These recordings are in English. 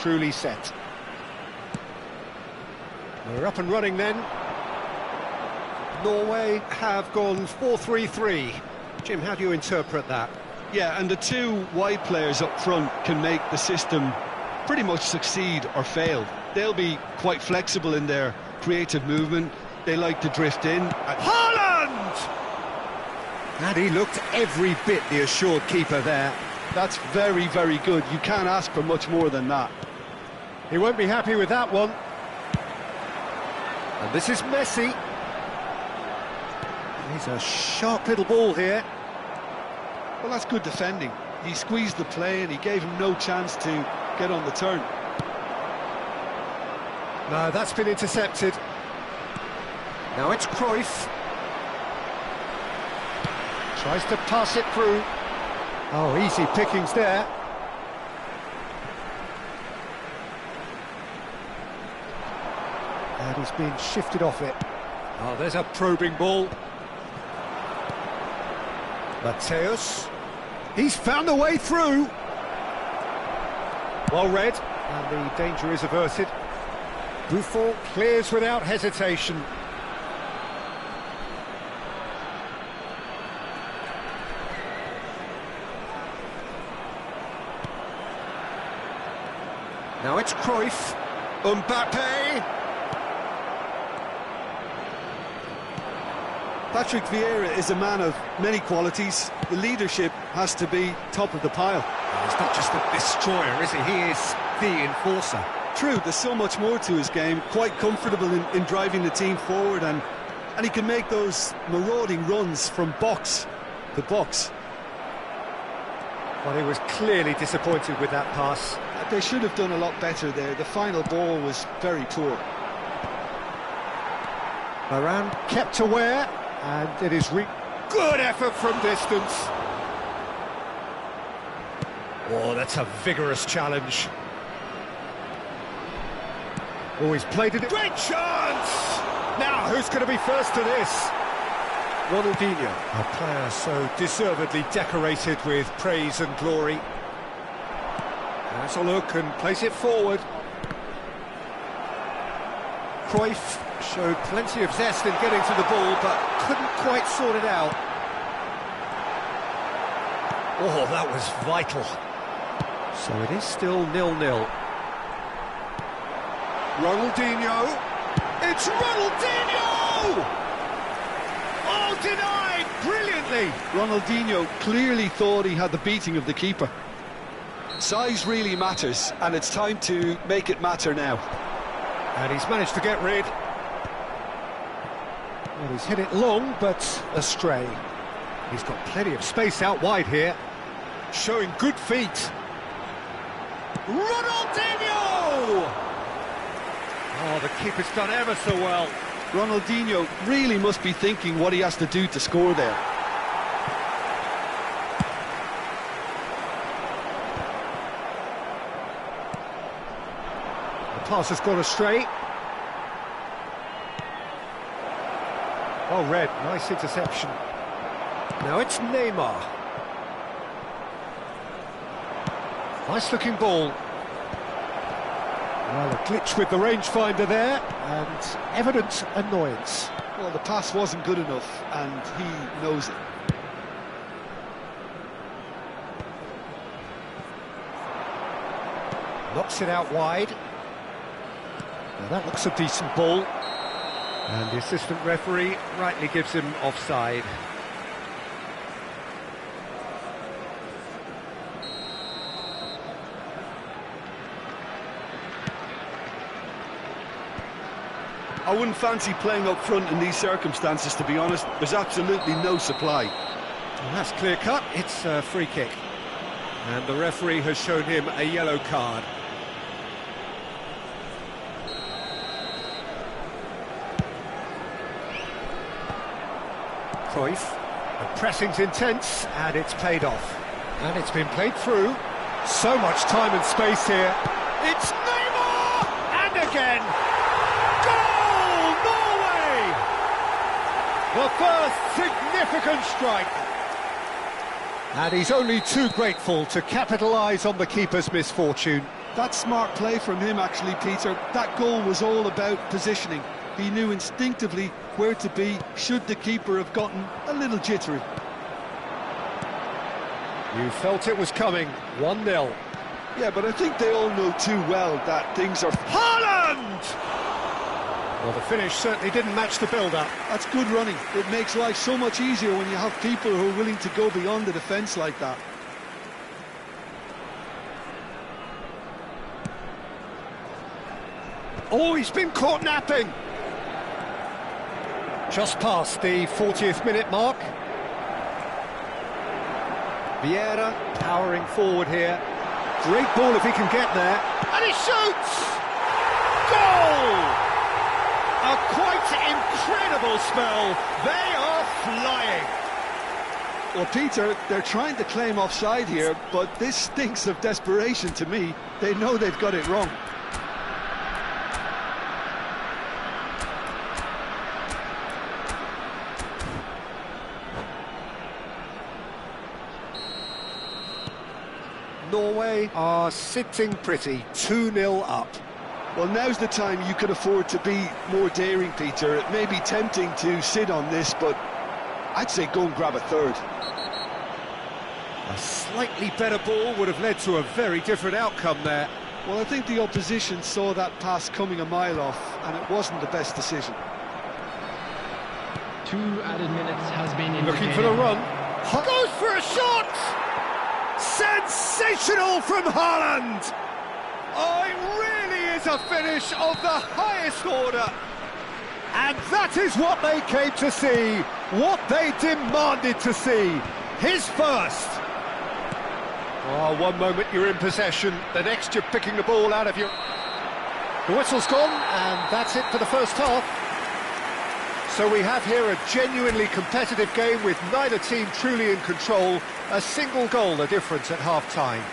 truly set. We're up and running then. Norway have gone 4-3-3. Jim, how do you interpret that? Yeah, and the two wide players up front can make the system pretty much succeed or fail. They'll be quite flexible in their creative movement. They like to drift in. Haaland! And he looked every bit the assured keeper there. That's very, very good. You can't ask for much more than that. He won't be happy with that one. And this is Messi. He's a sharp little ball here. Well, that's good defending. He squeezed the play and he gave him no chance to get on the turn. No, that's been intercepted. Now it's Cruyff. Tries to pass it through. Oh, easy pickings there. And he's been shifted off it. Oh, there's a probing ball. Mateus. He's found a way through. Well read, and the danger is averted. Buffon clears without hesitation. Now it's Cruyff. Mbappe. Patrick Vieira is a man of many qualities. The leadership has to be top of the pile. He's not just a destroyer, is he? He is the enforcer. True, there's so much more to his game. Quite comfortable in driving the team forward, and he can make those marauding runs from box to box. Well, he was clearly disappointed with that pass. They should have done a lot better there. The final ball was very poor. Varane kept aware, and it is good effort from distance. Oh, that's a vigorous challenge. Oh, he's played it. Great chance! Now, who's going to be first to this? Ronaldinho, a player so deservedly decorated with praise and glory. Has a look and plays it forward. Cruyff showed plenty of zest in getting to the ball, but couldn't quite sort it out. Oh, that was vital. So it is still 0-0. Ronaldinho! It's Ronaldinho! Oh, denied brilliantly! Ronaldinho clearly thought he had the beating of the keeper. Size really matters, and it's time to make it matter now. And he's managed to get rid. Well, he's hit it long, but astray. He's got plenty of space out wide here. Showing good feet. Ronaldinho! Oh, the keeper's done ever so well. Ronaldinho really must be thinking what he has to do to score there. The pass has gone astray. Well read, nice interception. Now it's Neymar. Nice looking ball. Well, a glitch with the rangefinder there, and evident annoyance. Well, the pass wasn't good enough, and he knows it. Knocks it out wide. Now that looks a decent ball. And the assistant referee rightly gives him offside. I wouldn't fancy playing up front in these circumstances, to be honest. There's absolutely no supply. And that's clear cut. It's a free kick. And the referee has shown him a yellow card. Cruyff. The pressing's intense, and it's paid off. And it's been played through. So much time and space here. It's Neymar! And again! Goal! Norway! The first significant strike. And he's only too grateful to capitalise on the keeper's misfortune. That's smart play from him, actually, Peter. That goal was all about positioning. He knew instinctively where to be should the keeper have gotten a little jittery. You felt it was coming, 1-0. Yeah, but I think they all know too well that things are... Haaland! Well, the finish certainly didn't match the build-up. That's good running. It makes life so much easier when you have people who are willing to go beyond the defence like that. Oh, he's been caught napping! Just past the 40th minute mark. Vieira powering forward here. Great ball if he can get there. And he shoots! Goal! A quite incredible spell. They are flying. Well, Peter, they're trying to claim offside here, but this stinks of desperation to me. They know they've got it wrong. Norway are sitting pretty, 2-0 up. Well, now's the time you could afford to be more daring, Peter. It may be tempting to sit on this, but I'd say go and grab a third. A slightly better ball would have led to a very different outcome there. Well, I think the opposition saw that pass coming a mile off, and it wasn't the best decision. 2 added minutes has been indicated. Looking for the run. Goes for a shot! Sensational from Haaland! Oh, it really is a finish of the highest order. And that is what they came to see, what they demanded to see. His first. Oh, one moment you're in possession, the next you're picking the ball out of your... The whistle's gone, and that's it for the first half. So we have here a genuinely competitive game with neither team truly in control. A single goal the difference at half-time.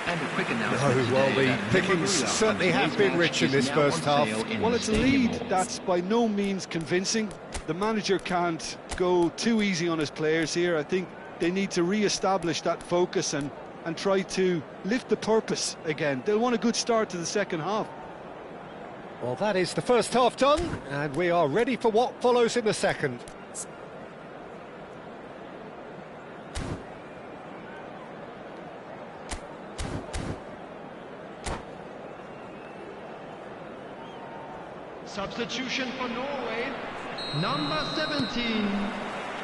And a quick announcement Well, the that pickings certainly have been rich in this first half. Well, it's a lead that's by no means convincing. The manager can't go too easy on his players here. I think they need to re-establish that focus and try to lift the purpose again. They'll want a good start to the second half. Well, that is the first half done, and we are ready for what follows in the second. Substitution for Norway, number 17,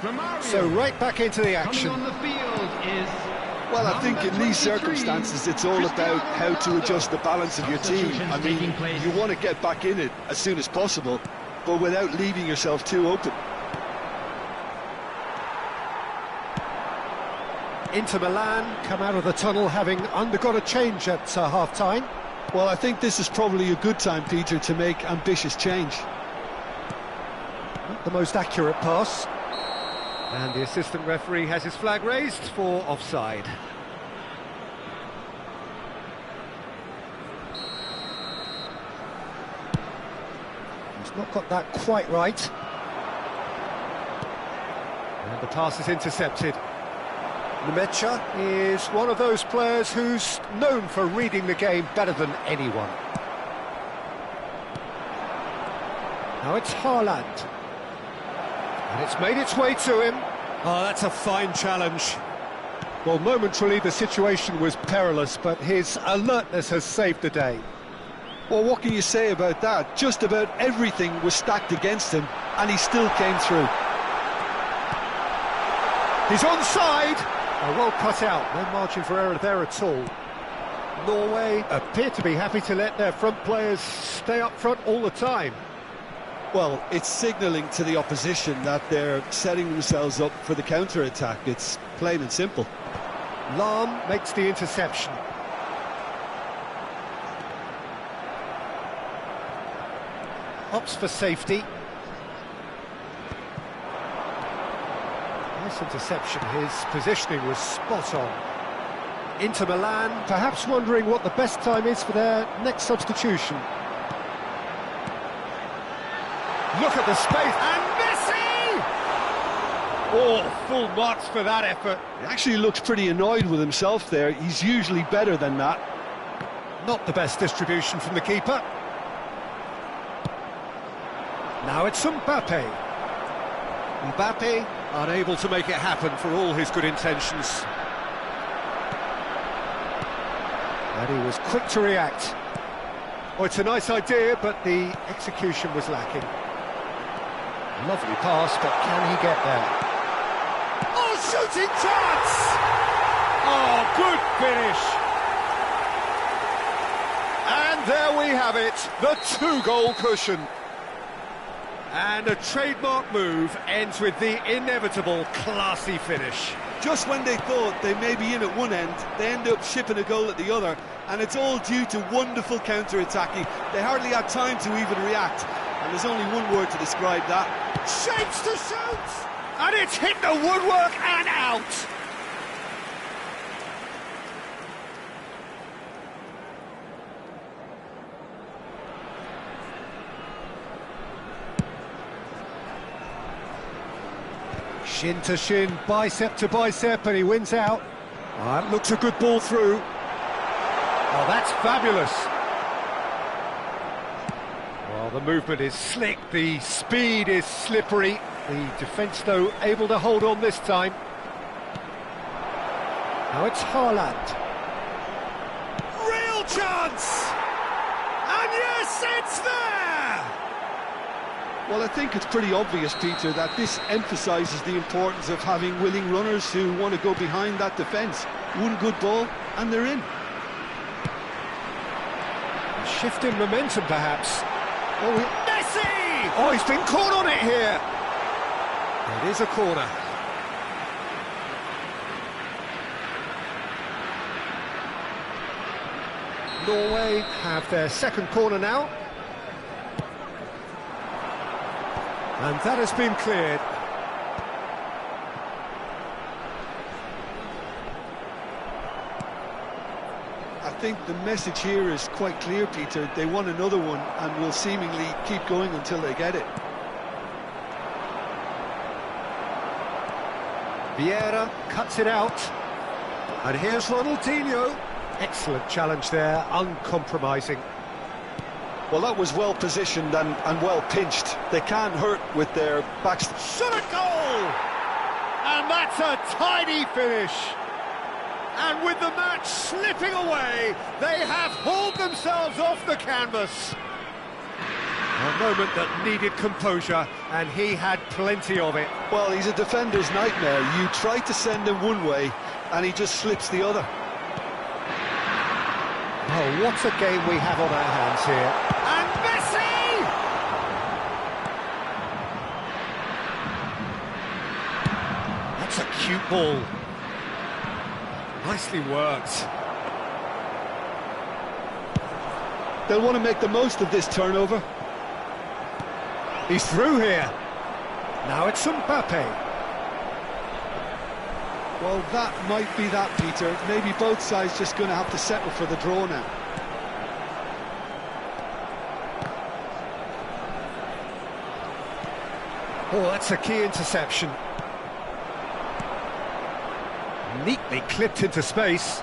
Romario. So right back into the action. Coming on the field is... Well, I think in these circumstances, it's all about how to adjust the balance of your team. I mean, you want to get back in it as soon as possible, but without leaving yourself too open. Inter Milan come out of the tunnel having undergone a change at half-time. Well, I think this is probably a good time, Peter, to make ambitious change. Not the most accurate pass. And the assistant referee has his flag raised for offside. He's not got that quite right. And the pass is intercepted. Nemecha is one of those players who's known for reading the game better than anyone. Now it's Haaland. And it's made its way to him. Oh, that's a fine challenge. Well, momentarily the situation was perilous, but his alertness has saved the day. Well, what can you say about that? Just about everything was stacked against him, and he still came through. He's onside. Oh, well cut out. No margin for error there at all. Norway appear to be happy to let their front players stay up front all the time. Well, it's signalling to the opposition that they're setting themselves up for the counter-attack. It's plain and simple. Lahm makes the interception. Opts for safety. Nice interception. His positioning was spot on. Inter Milan perhaps wondering what the best time is for their next substitution. Look at the space, and Messi! Oh, full marks for that effort. He actually looks pretty annoyed with himself there. He's usually better than that. Not the best distribution from the keeper. Now it's Mbappe. Mbappe unable to make it happen for all his good intentions. And he was quick to react. Oh, it's a nice idea, but the execution was lacking. Lovely pass, but can he get there? Oh, shooting chance! Oh, good finish! And there we have it, the two-goal cushion. And a trademark move ends with the inevitable classy finish. Just when they thought they may be in at one end, they end up shipping a goal at the other, and it's all due to wonderful counter-attacking. They hardly had time to even react, and there's only one word to describe that. Shapes to shoot! And it's hit the woodwork and out! Shin to shin, bicep to bicep, and he wins out. That looks a good ball through. Oh, that's fabulous. Well, the movement is slick, the speed is slippery. The defence, though, able to hold on this time. Now it's Haaland. Real chance! And yes, it's there! Well, I think it's pretty obvious, Peter, that this emphasises the importance of having willing runners who want to go behind that defence. One good ball, and they're in. A shift in momentum, perhaps. Oh, Messi! Oh, he's been caught on it here. It is a corner. Norway have their second corner now. And that has been cleared. I think the message here is quite clear, Peter. They want another one and will seemingly keep going until they get it. Vieira cuts it out. And here's Ronaldinho. Excellent challenge there, uncompromising. Well, that was well positioned and well pinched. They can't hurt with their backs. Shot a goal! And that's a tidy finish. And with the match slipping away, they have hauled themselves off the canvas. A moment that needed composure, and he had plenty of it. Well, he's a defender's nightmare. You try to send him one way, and he just slips the other. Oh, what a game we have on our hands here. And Messi! That's a cute ball. Nicely worked. They'll want to make the most of this turnover. He's through here. Now it's Mbappe. Well, that might be that, Peter. Maybe both sides just going to have to settle for the draw now. Oh, that's a key interception. Neatly clipped into space.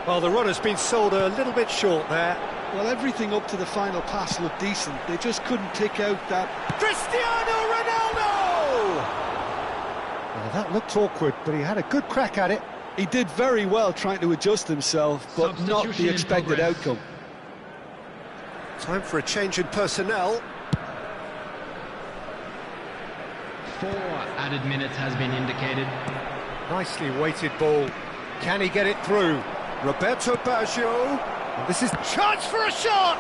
Well, the runner's been sold a little bit short there. Well, everything up to the final pass looked decent. They just couldn't pick out that... Cristiano Ronaldo! Well, that looked awkward, but he had a good crack at it. He did very well trying to adjust himself, but not the expected outcome. Time for a change in personnel. 4 added minutes has been indicated. Nicely weighted ball. Can he get it through? Roberto Baggio. This is chance for a shot!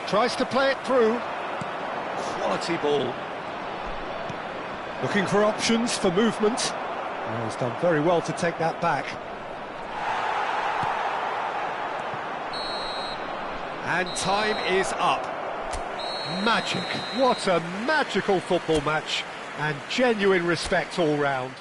Tries to play it through. Quality ball. Looking for options for movement. Oh, he's done very well to take that back. And time is up. Magic. What a magical football match. And genuine respect all round.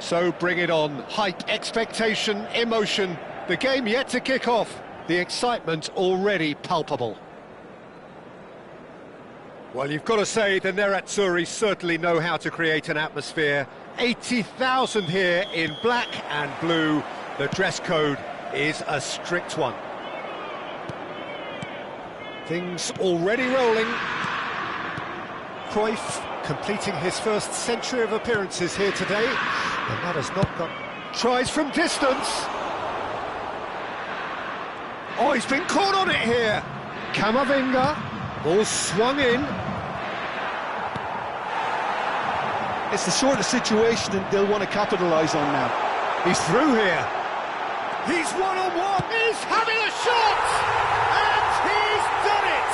So bring it on. Hype, expectation, emotion. The game yet to kick off. The excitement already palpable. Well, you've got to say the Nerazzurri certainly know how to create an atmosphere. 80,000 here in black and blue. The dress code is a strict one. Things already rolling. Cruyff completing his first century of appearances here today. And that has not got... Tries from distance. Oh, he's been caught on it here. Camavinga. Ball swung in. It's the sort of situation that they'll want to capitalise on now. He's through here. He's one-on-one. He's having a shot. And he's done it.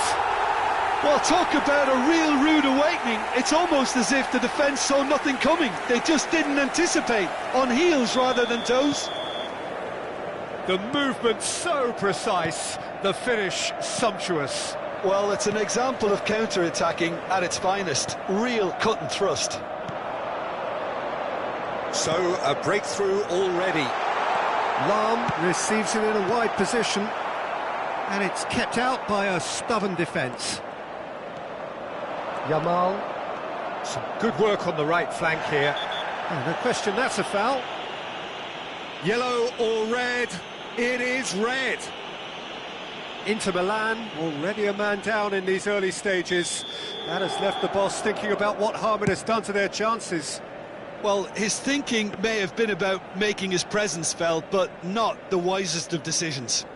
Well, talk about a real rude awakening. It's almost as if the defence saw nothing coming. They just didn't anticipate. On heels rather than toes. The movement so precise. The finish sumptuous. Well, it's an example of counter-attacking at its finest. Real cut and thrust. So, a breakthrough already. Lahm receives it in a wide position, and it's kept out by a stubborn defence. Yamal, some good work on the right flank here. Oh, no question, that's a foul. Yellow or red? It is red. Inter Milan, already a man down in these early stages. That has left the boss thinking about what harm it has done to their chances. Well, his thinking may have been about making his presence felt, but not the wisest of decisions.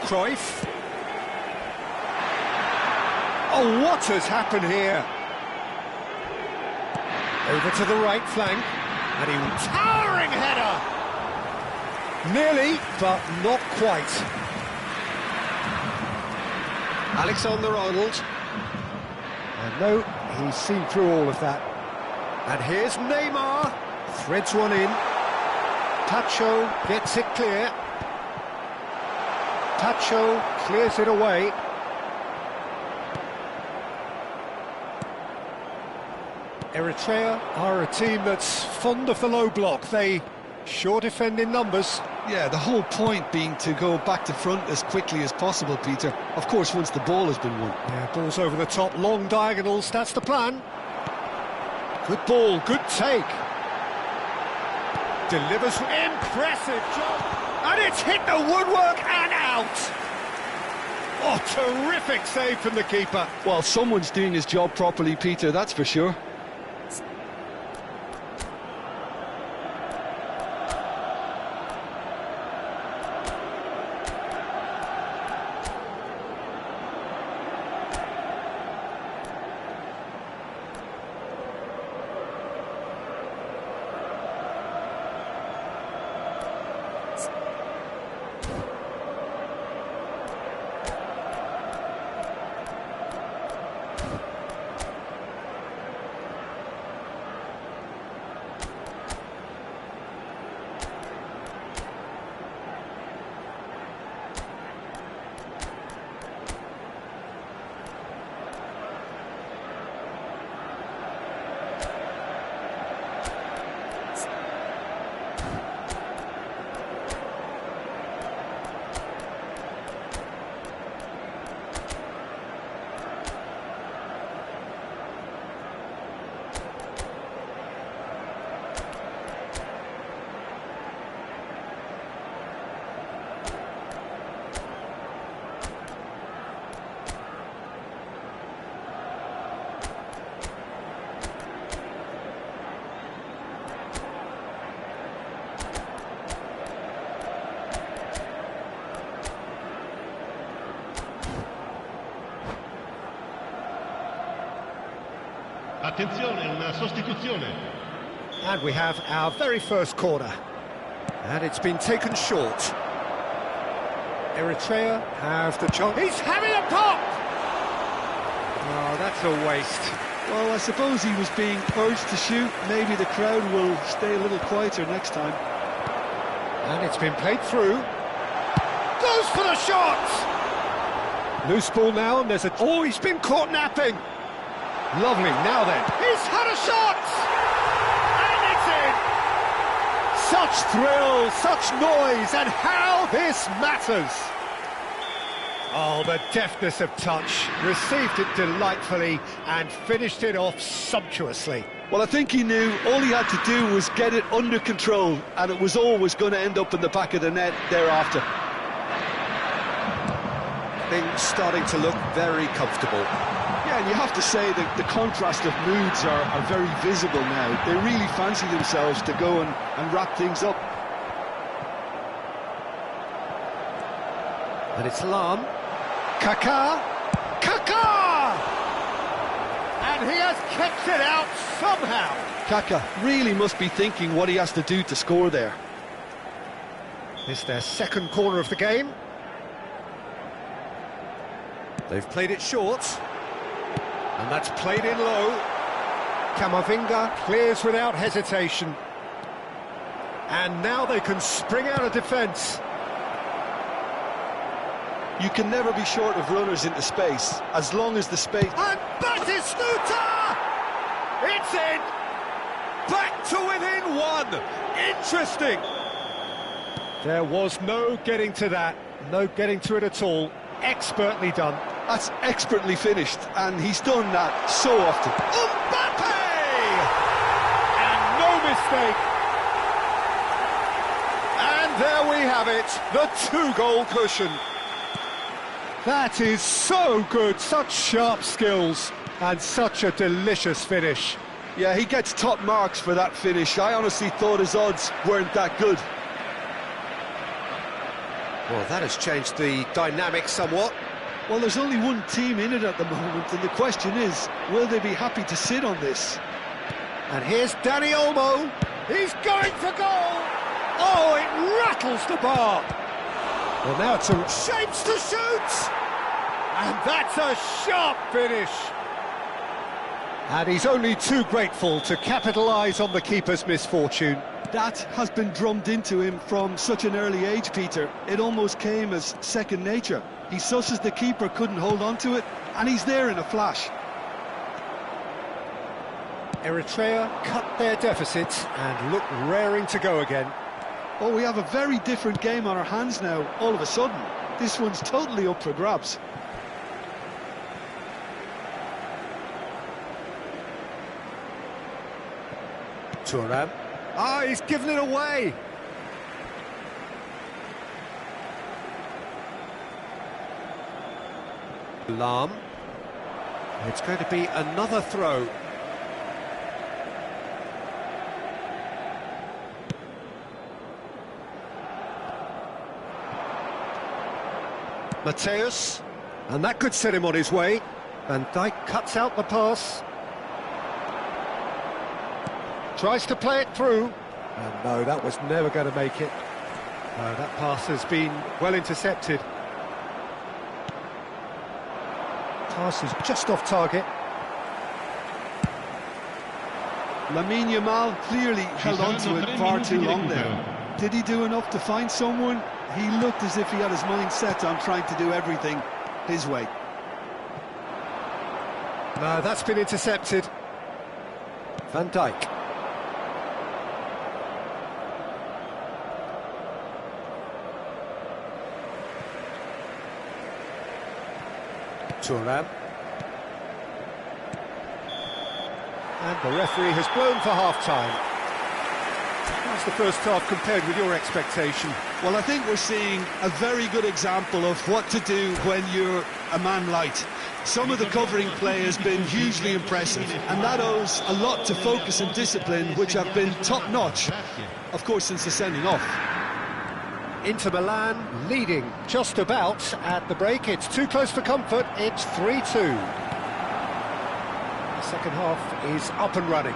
Cruyff. Oh, what has happened here? Over to the right flank, and he... Towering header! Nearly, but not quite. Alexander-Arnold. And no, he's seen through all of that. And here's Neymar. Threads one in. Tacho gets it clear. Tacho clears it away. Eritrea are a team that's fond of the low block. They sure defend in numbers. Yeah, the whole point being to go back to front as quickly as possible, Peter. Of course, once the ball has been won. Yeah, ball's over the top, long diagonals, that's the plan. Good ball, good take. Delivers, impressive job. And it's hit the woodwork and out. Oh, terrific save from the keeper. Well, someone's doing his job properly, Peter, that's for sure. Attenzione, una sostituzione. And we have our very first corner. And it's been taken short. Eritrea have the chance. He's having a pop! Oh, that's a waste. Well, I suppose he was being urged to shoot. Maybe the crowd will stay a little quieter next time. And it's been played through. Goes for the shot! Loose ball now, and there's a... Oh, he's been caught napping! Lovely, now then. He's had a shot! And it's in! Such thrill, such noise, and how this matters! Oh, the deftness of touch. Received it delightfully and finished it off sumptuously. Well, I think he knew all he had to do was get it under control, and it was always going to end up in the back of the net thereafter. Things starting to look very comfortable. Yeah, and you have to say that the contrast of moods are very visible now. They really fancy themselves to go and wrap things up. And it's Lam. Kaká! Kaká! And he has kicked it out somehow. Kaká really must be thinking what he has to do to score there. It's their second corner of the game. They've played it short. And that's played in low. Camavinga clears without hesitation. And now they can spring out of defence. You can never be short of runners into space, as long as the space... And Batistuta! It's in! Back to within one! Interesting! There was no getting to that, no getting to it at all. Expertly done. That's expertly finished, and he's done that so often. Mbappe! And no mistake. And there we have it, the two-goal cushion. That is so good, such sharp skills, and such a delicious finish. Yeah, he gets top marks for that finish. I honestly thought his odds weren't that good. Well, that has changed the dynamic somewhat. Well, there's only one team in it at the moment, and the question is, will they be happy to sit on this? And here's Dani Olmo. He's going for goal. Oh, it rattles the bar. Well, now it's a shapes to shoot. And that's a sharp finish. And he's only too grateful to capitalise on the keeper's misfortune. That has been drummed into him from such an early age, Peter. It almost came as second nature. He susses the keeper couldn't hold on to it, and he's there in a flash. Eritrea cut their deficit and look raring to go again. Oh, we have a very different game on our hands now, all of a sudden. This one's totally up for grabs. Thuram. Ah, he's given it away. Lam. It's going to be another throw. Mateus, and that could set him on his way. Van Dijk cuts out the pass. Tries to play it through. And no, that was never going to make it. No, that pass has been well intercepted. Pass is just off target. Lamine Yamal clearly held on to it far too long there. Did he do enough to find someone? He looked as if he had his mind set on trying to do everything his way. No, that's been intercepted. Van Dijk. Thuram. And the referee has blown for half-time. How's the first half compared with your expectation? Well, I think we're seeing a very good example of what to do when you're a man light. Some of the covering play has been hugely impressive, and that owes a lot to focus and discipline, which have been top-notch, of course, since the sending off. Inter Milan leading just about at the break. It's too close for comfort. It's 3-2. The second half is up and running.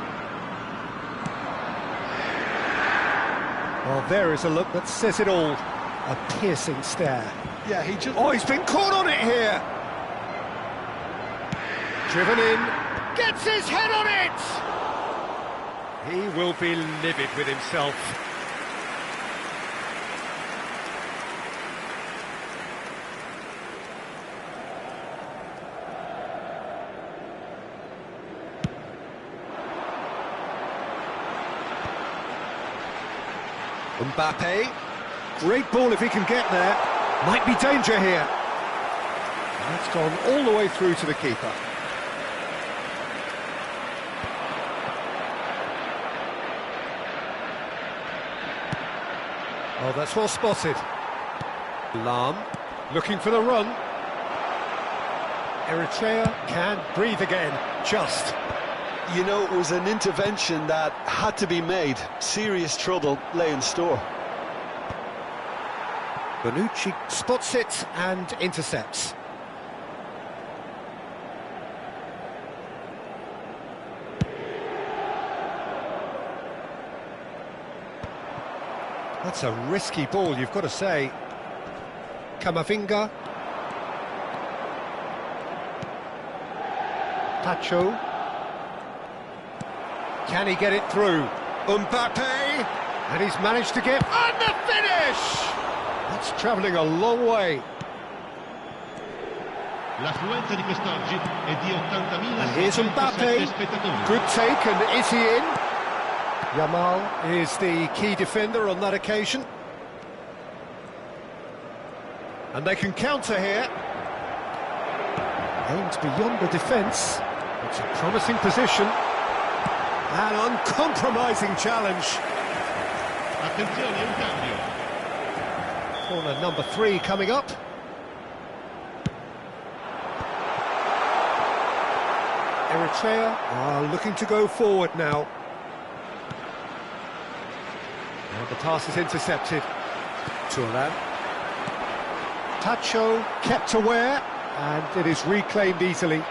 Well, there is a look that says it all. A piercing stare. Yeah, he just... Oh, he's been caught on it here. Driven in. Gets his head on it. He will be livid with himself. Mbappe. Great ball if he can get there. Might be danger here. And that's gone all the way through to the keeper. Oh, that's well spotted. Lam, looking for the run. Eritrea can breathe again, just. You know, it was an intervention that had to be made. Serious trouble lay in store. Bonucci spots it and intercepts. That's a risky ball, you've got to say. Camavinga. Pacho. Can he get it through? Mbappe! And he's managed to get... And the finish! That's travelling a long way. L'affluenza di quest'oggi è di 80.000 And here's Mbappe. spettatori. Good take, and is he in? Yamal is the key defender on that occasion. And they can counter here. Aims beyond the defence. It's a promising position. An uncompromising challenge. Attenzione, un cambio. Corner number 3 coming up. Eritrea are looking to go forward now. And the pass is intercepted. Turan. Tacho kept aware, and it is reclaimed easily.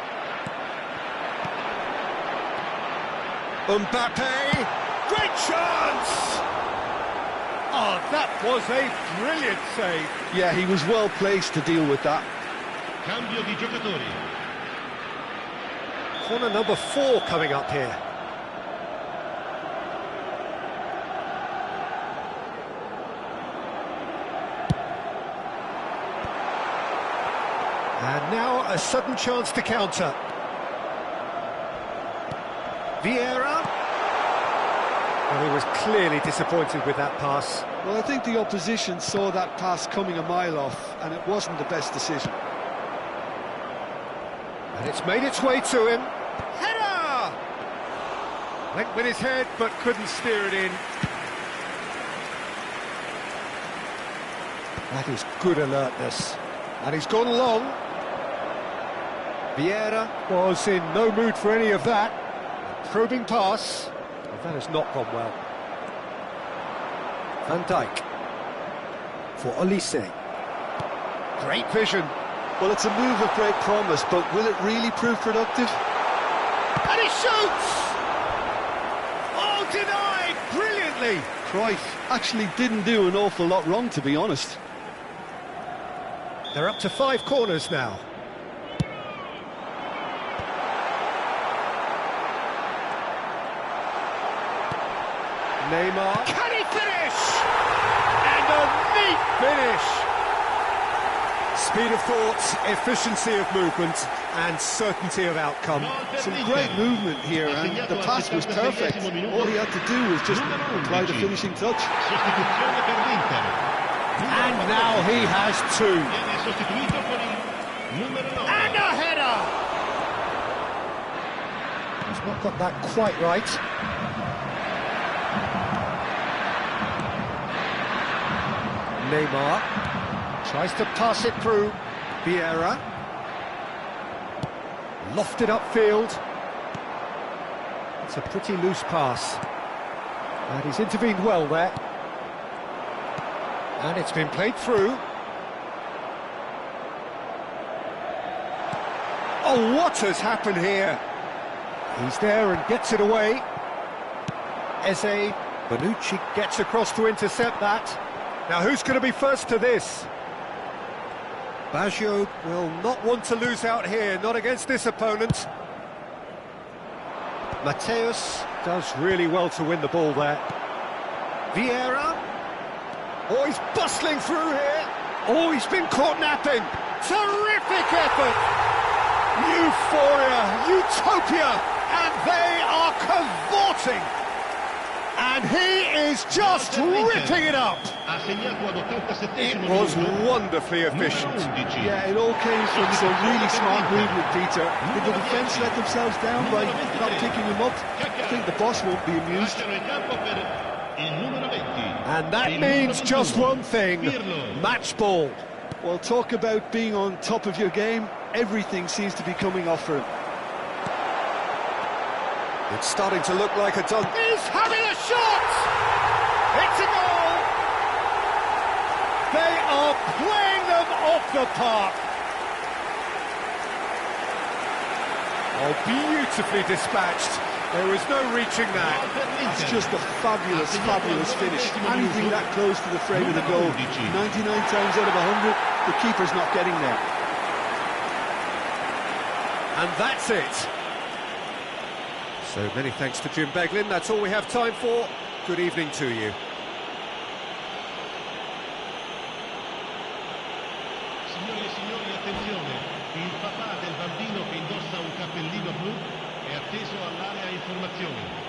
Mbappe! Great chance! Oh, that was a brilliant save. Yeah, he was well placed to deal with that. Cambio di giocatori. Corner number 4 coming up here. And now a sudden chance to counter. Vieira. Well, he was clearly disappointed with that pass. Well, I think the opposition saw that pass coming a mile off, and it wasn't the best decision. And it's made its way to him. Header! Went with his head, but couldn't steer it in. That is good alertness. And he's gone long. Vieira was in no mood for any of that. A probing pass. But that has not gone well. Van Dijk. For Olise. Great vision. Well, it's a move of great promise, but will it really prove productive? And he shoots! Oh, denied! Brilliantly! Cruyff actually didn't do an awful lot wrong, to be honest. They're up to 5 corners now. Neymar. Can he finish? And a neat finish! Speed of thought, efficiency of movement, and certainty of outcome. Some great movement here, and the pass was perfect. All he had to do was just apply the finishing touch. Sostituzione per l'Inter. And now he has 2. Viene sostituito con il numero 9. And a header! He's not got that quite right. Neymar tries to pass it through. Vieira. Lofted upfield. It's a pretty loose pass. And he's intervened well there. And it's been played through. Oh, what has happened here? He's there and gets it away. Eze. Bonucci gets across to intercept that. Now, who's going to be first to this? Baggio will not want to lose out here, not against this opponent. Mateus does really well to win the ball there. Vieira. Oh, he's bustling through here. Oh, he's been caught napping. Terrific effort. Euphoria, utopia, and they are cavorting. And he is just ripping it up. Ha segnato ad 87esimo It was minuto. wonderfully efficient. Numero 11. Yeah, it all came from some really smart movement, Peter. Did the defence let themselves down by not picking him up? I think the boss won't be amused. Lasciano il campo per il numero 20. And that Il means numero just 21, one thing, Pirlo. match ball. Well, talk about being on top of your game. Everything seems to be coming off for him. It's starting to look like a done. He's having a shot! It's a goal! They are playing them off the park. Oh, beautifully dispatched. There was no reaching that. It's just a fabulous, fabulous finish. Anything that close to the frame of the goal. 99 times out of 100, the keeper's not getting there. And that's it. So many thanks to Jim Beglin. That's all we have time for. Good evening to you. Signore e signori, attenzione, il papà del bambino che indossa un cappellino blu è atteso all'area informazioni.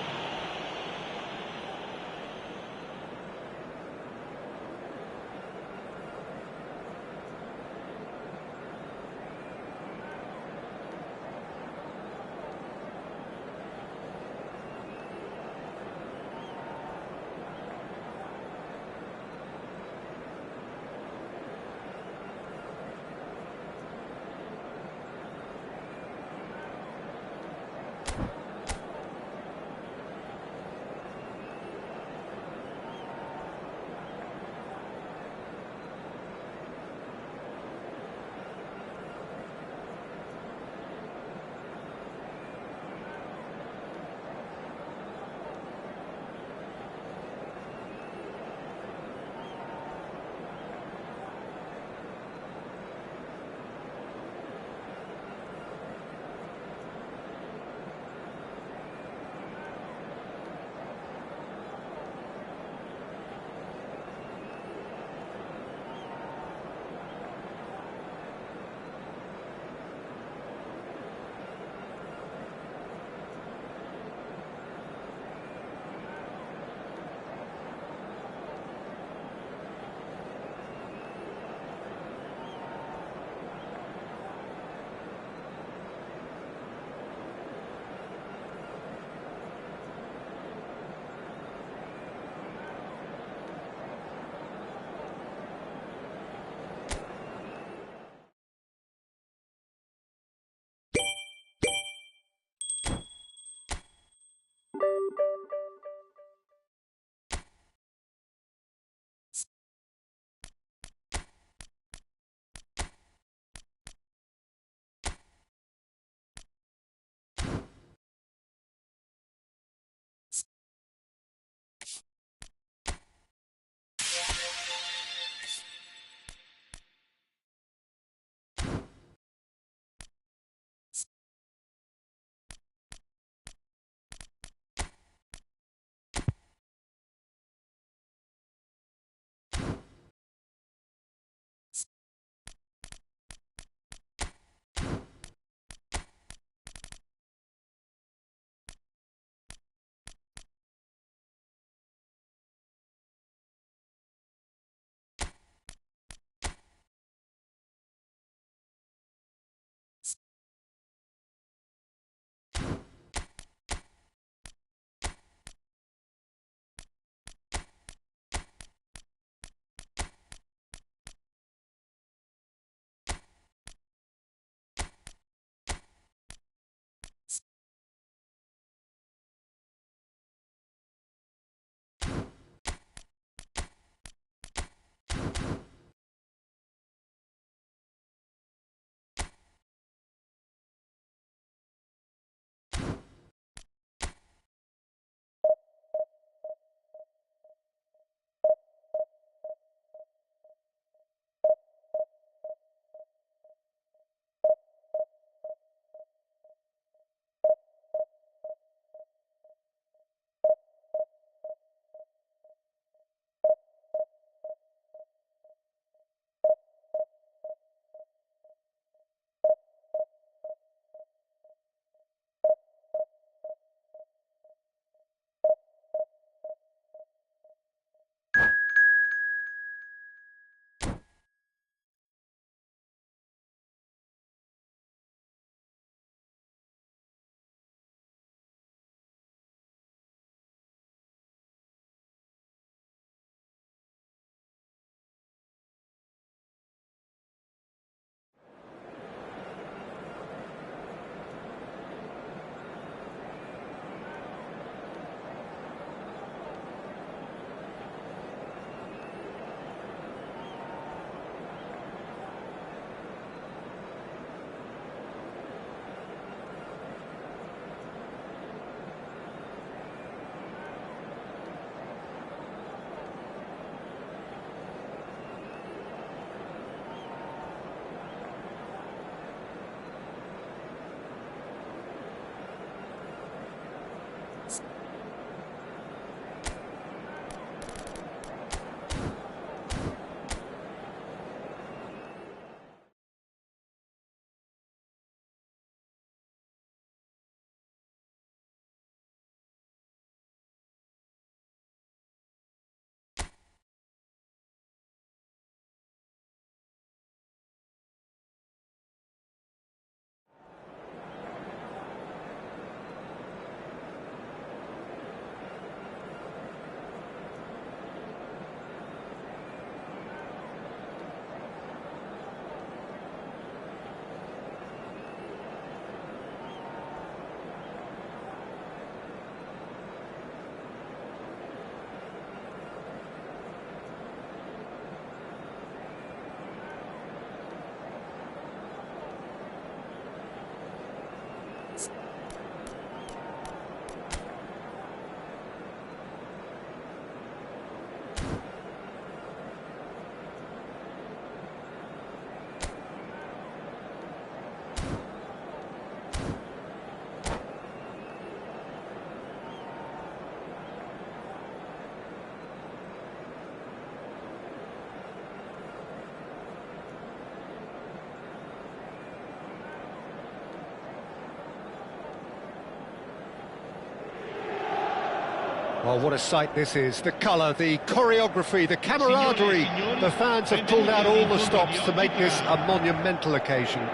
Well, what a sight this is. The colour, the choreography, the camaraderie. The fans have pulled out all the stops to make this a monumental occasion.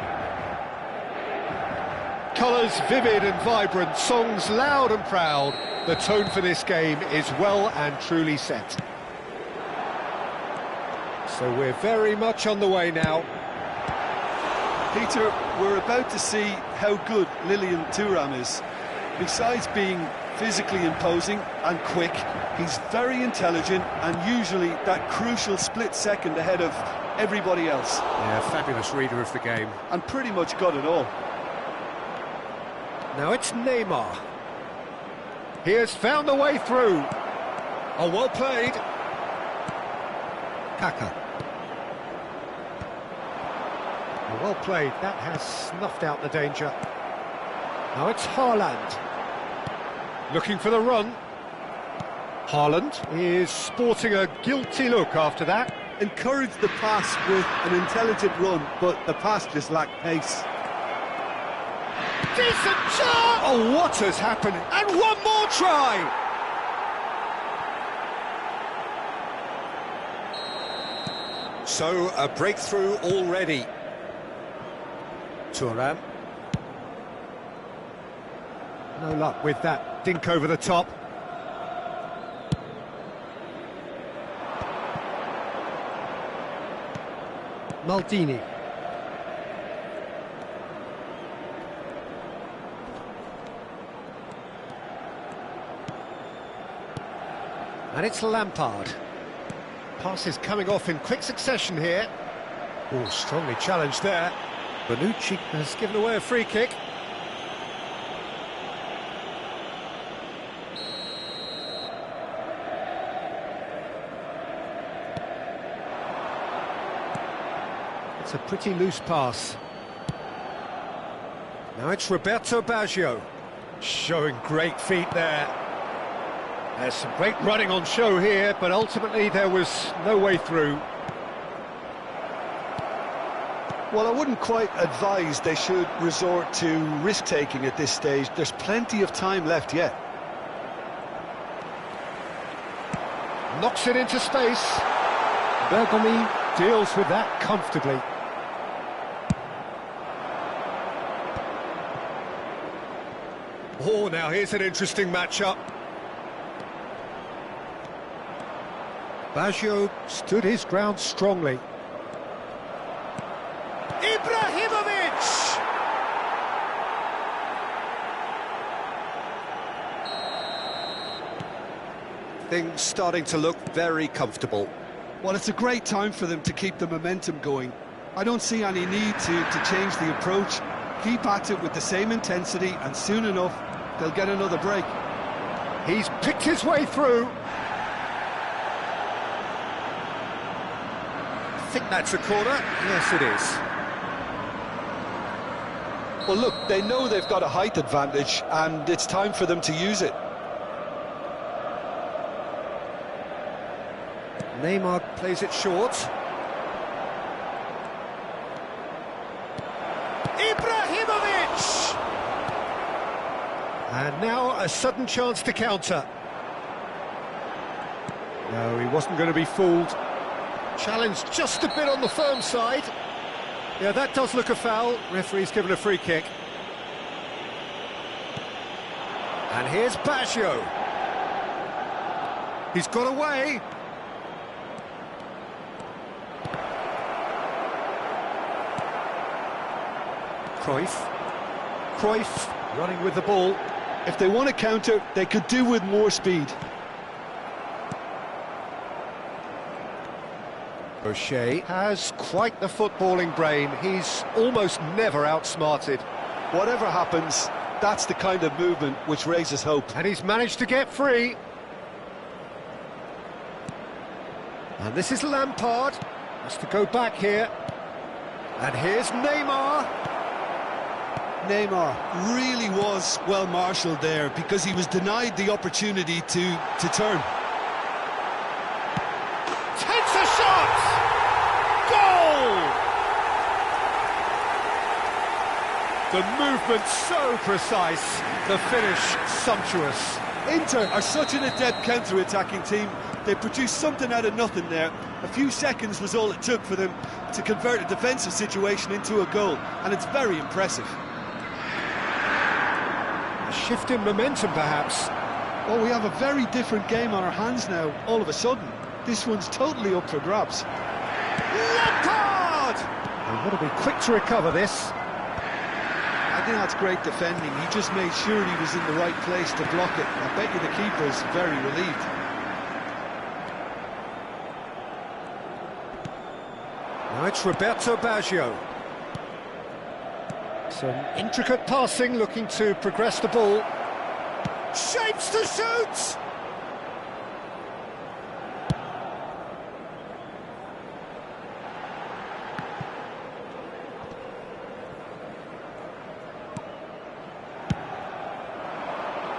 Colours vivid and vibrant, songs loud and proud. The tone for this game is well and truly set. So we're very much on the way now. Peter, we're about to see how good Lilian Thuram is. Besides being physically imposing and quick, he's very intelligent and usually that crucial split second ahead of everybody else. Yeah, fabulous reader of the game. And pretty much got it all. Now it's Neymar. He has found the way through. Oh, well played. Kaka. Oh, well played. That has snuffed out the danger. Now it's Haaland. Looking for the run. Haaland is sporting a guilty look after that. Encouraged the pass with an intelligent run, but the pass just lacked pace. Decent shot! Oh, what has happened? And one more try! So, a breakthrough already. Thuram. No luck with that dink over the top. Maldini. And it's Lampard. Pass is coming off in quick succession here. Oh, strongly challenged there. Bonucci has given away a free kick. It's a pretty loose pass. Now it's Roberto Baggio. Showing great feet there. There's some great running on show here, but ultimately there was no way through. Well, I wouldn't quite advise they should resort to risk-taking at this stage. There's plenty of time left yet. Knocks it into space. Bergomi deals with that comfortably. Oh, now here's an interesting matchup. Baggio stood his ground strongly. Ibrahimovic! Things starting to look very comfortable. Well, it's a great time for them to keep the momentum going. I don't see any need to change the approach. Keep at it with the same intensity, and soon enough, they'll get another break. He's picked his way through. I think that's a corner. Yes, it is. Well, look, they know they've got a height advantage, and it's time for them to use it. Neymar plays it short. Ibrahimovic! And now a sudden chance to counter. No, he wasn't going to be fooled. Challenged just a bit on the firm side. Yeah, that does look a foul. Referee's given a free kick. And here's Baggio. He's got away. Cruyff running with the ball. If they want to counter, they could do with more speed. O'Shea has quite the footballing brain. He's almost never outsmarted. Whatever happens, that's the kind of movement which raises hope. And he's managed to get free. And this is Lampard. Has to go back here. And here's Neymar. Neymar really was well marshalled there because he was denied the opportunity to turn. Takes a shot! Goal! The movement so precise, the finish sumptuous. Inter are such an adept counter-attacking team. They produced something out of nothing there. A few seconds was all it took for them to convert a defensive situation into a goal, and it's very impressive. A shift in momentum, perhaps. Well, we have a very different game on our hands now, all of a sudden. This one's totally up for grabs. Lampard! They want to be quick to recover this. I think that's great defending. He just made sure he was in the right place to block it. I bet you the keeper's very relieved. Now it's Roberto Baggio. Some intricate passing, looking to progress the ball. Shapes to shoot!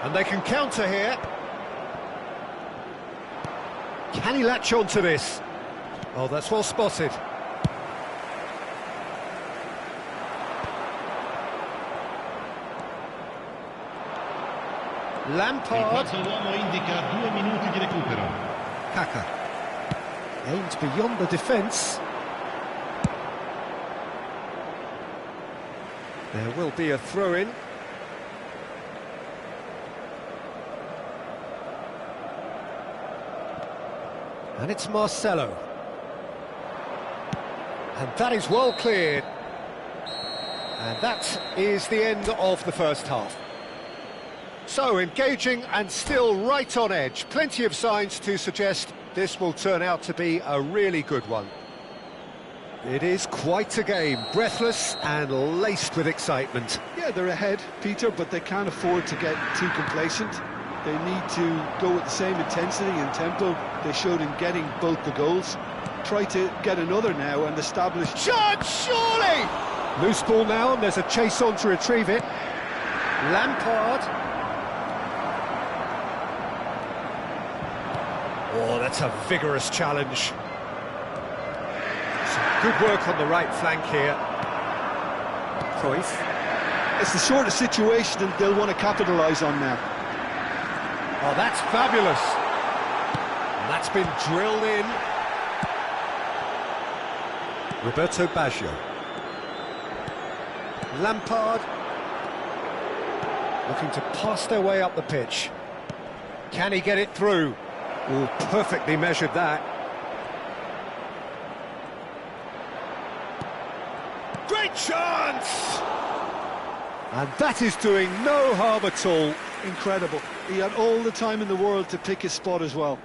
And they can counter here. Can he latch on to this? Oh, that's well spotted. Il Lampard. quarto uomo indica 2 minuti di recupero. Kaka. Aimed beyond the defence. There will be a throw-in. And it's Marcelo. And that is well cleared. And that is the end of the first half. So, engaging and still right on edge. Plenty of signs to suggest this will turn out to be a really good one. It is quite a game, breathless and laced with excitement. Yeah, they're ahead, Peter, but they can't afford to get too complacent. They need to go with the same intensity and tempo they showed in getting both the goals. Try to get another now and establish... Chance, surely! Loose ball now, and there's a chase on to retrieve it. Lampard. Oh, that's a vigorous challenge. Some good work on the right flank here. Cruyff. It's the sort of situation that they'll want to capitalise on now. Oh, that's fabulous. And that's been drilled in. Roberto Baggio. Lampard. Looking to pass their way up the pitch. Can he get it through? Oh, perfectly measured that. Great chance! And that is doing no harm at all. Incredible. He had all the time in the world to pick his spot as well.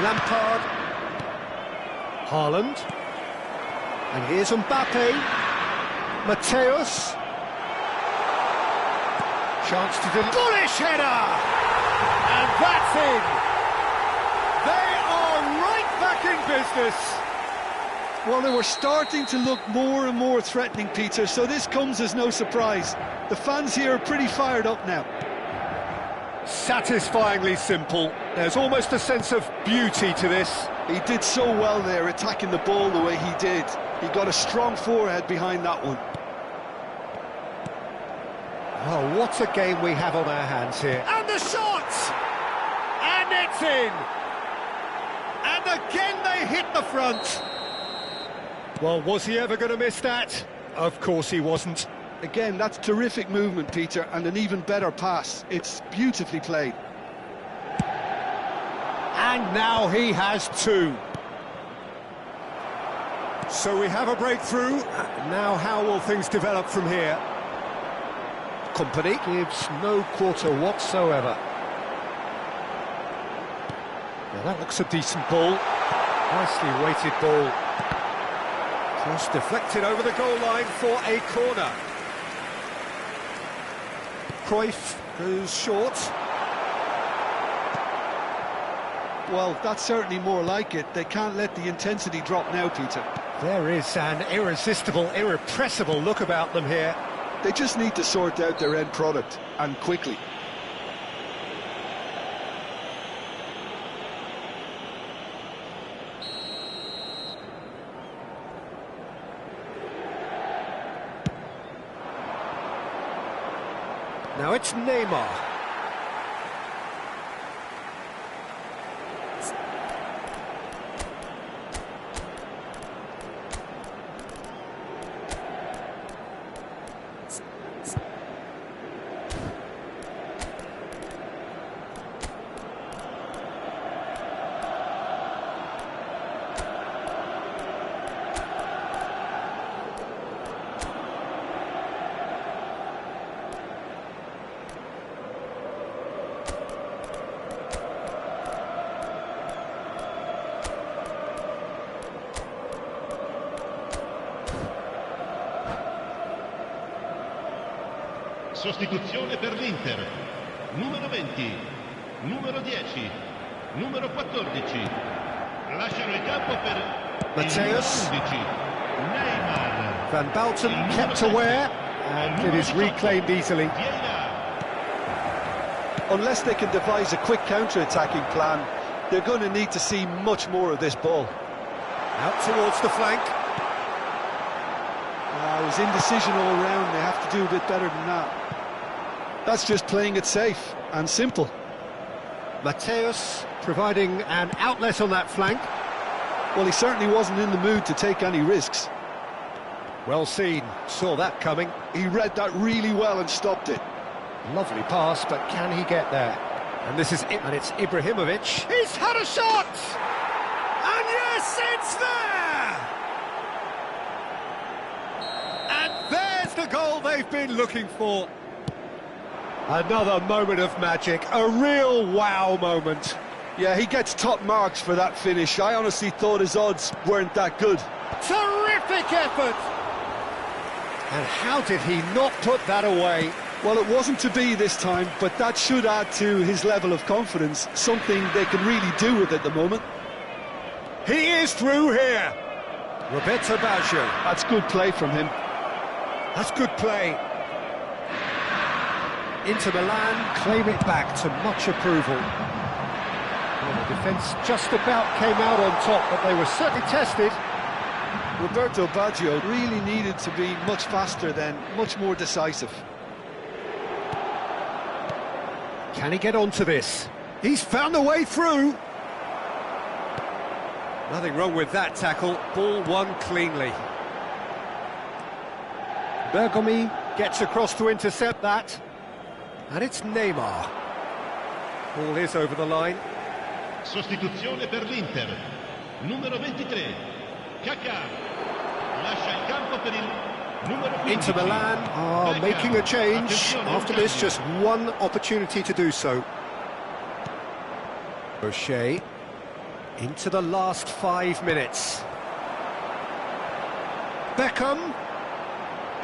Lampard. Haaland. And here's Mbappe. Mateus. Chance to deliver. Bullish header! And that's in. They are right back in business. Well, they were starting to look more and more threatening, Peter, so this comes as no surprise. The fans here are pretty fired up now. Satisfyingly simple. There's almost a sense of beauty to this. He did so well there, attacking the ball the way he did. He got a strong forehead behind that one. Oh, what a game we have on our hands here. And the shot! And it's in! And again they hit the front. Well, was he ever going to miss that? Of course he wasn't. Again, that's terrific movement, Peter, and an even better pass. It's beautifully played. And now he has two. So we have a breakthrough. Now how will things develop from here? Company gives no quarter whatsoever. Now that looks a decent ball. Nicely weighted ball. Cross deflected over the goal line for a corner. Cruyff goes short. Well, that's certainly more like it. They can't let the intensity drop now, Peter. There is an irresistible, irrepressible look about them here. They just need to sort out their end product, and quickly. Now it's Neymar. Sostituzione per l'Inter. Numero 20, numero 10, numero 14. Lasciano il campo per Mateus. il numero 11. Neymar. Van Bouten kept aware, and it is reclaimed easily. Vieira. Unless they can devise a quick counter-attacking plan, they're going to need to see much more of this ball. Out towards the flank. It was indecision all round. They have to do a bit better than that. That's just playing it safe and simple. Mateus providing an outlet on that flank. Well, he certainly wasn't in the mood to take any risks. Well seen, saw that coming. He read that really well and stopped it. Lovely pass, but can he get there? And this is it, and it's Ibrahimovic. He's had a shot! And yes, it's there! And there's the goal they've been looking for. Another moment of magic, a real wow moment. Yeah, he gets top marks for that finish. I honestly thought his odds weren't that good. Terrific effort! And how did he not put that away? Well, it wasn't to be this time, but that should add to his level of confidence, something they can really do with at the moment. He is through here. Roberto Baggio. That's good play from him. That's good play. Inter Milan claim it back to much approval. Well, the defence just about came out on top, but they were certainly tested. Roberto Baggio really needed to be much faster then, much more decisive. Can he get onto this? He's found a way through. Nothing wrong with that tackle. Ball won cleanly. Bergomi gets across to intercept that. And it's Neymar. Ball is over the line. Sostituzione per l'Inter. Numero 23. Kaká. Lascia il campo per il numero 15. Inter Milan are Kaká. making a change. Attenzione, After un this, cambio. just one opportunity to do so. O'Shea into the last 5 minutes. Beckham.